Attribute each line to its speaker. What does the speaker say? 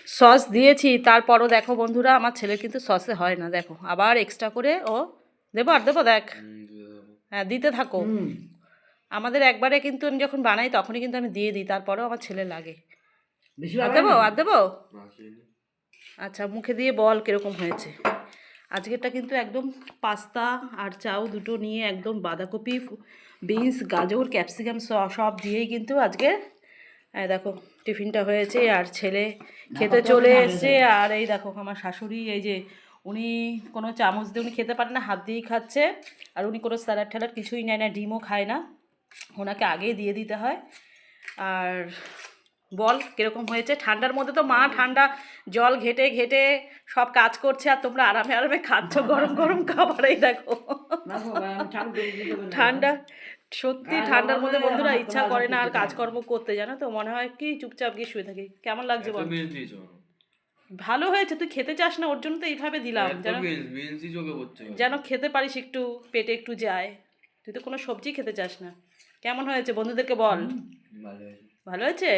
Speaker 1: Sauce দিয়েছি, তারপরও দেখো বন্ধুরা আমার ছেলে কিন্তু সসে হয় না, দেখো আবার এক্সট্রা করে ও দেবো আর দেবো, দেখ হ্যাঁ দিতে থাকো। আমাদের একবারে কিন্তু আমি যখন বানাই তখনই কিন্তু আমি দিয়ে দিই, তারপরেও আমার ছেলে লাগে। আর দেবো আর দেবো, আচ্ছা মুখে দিয়ে বল কিরকম হয়েছে। আজকেরটা কিন্তু একদম পাস্তা আর চাউ দুটো নিয়ে একদম বাঁধাকপি, বিনস, গাজর, ক্যাপসিকাম সব দিয়েই কিন্তু আজকে দেখো টিফিনটা হয়েছে। আর ছেলে খেতে চলে এসছে। আর এই দেখো আমার শাশুড়ি, এই যে উনি কোনো চামচ দিয়ে উনি খেতে পারে না, হাত দিয়েই খাচ্ছে। আর উনি কোনো স্যালাড ট্যালাড কিছুই নেয় না, ডিমও খায় না, ওনাকে আগেই দিয়ে দিতে হয়। আর বল কিরকম হয়েছে। ঠান্ডার মধ্যে তো মা ঠান্ডা জল ঘেটে ঘেটে সব কাজ করছে, আর তোমরা আরামে আরামে খাচ্ছ গরম গরম খাবার। এই দেখো ঠান্ডা, সত্যি ঠান্ডার মধ্যে বন্ধুরা ইচ্ছা করে না আর কাজকর্ম করতে, জানো তো, মনে হয় কি চুপচাপ গিয়ে শুয়ে থাকি। কেমন লাগছে বল? ভালো হয়েছে, তুই খেতে চাস না, ওর জন্য তো এইভাবে দিলাম যেন খেতে পারিস, একটু পেটে একটু যায়। তুই তো কোনো সবজি খেতে চাস না। কেমন হয়েছে বন্ধুদেরকে বল? ভালো হয়েছে।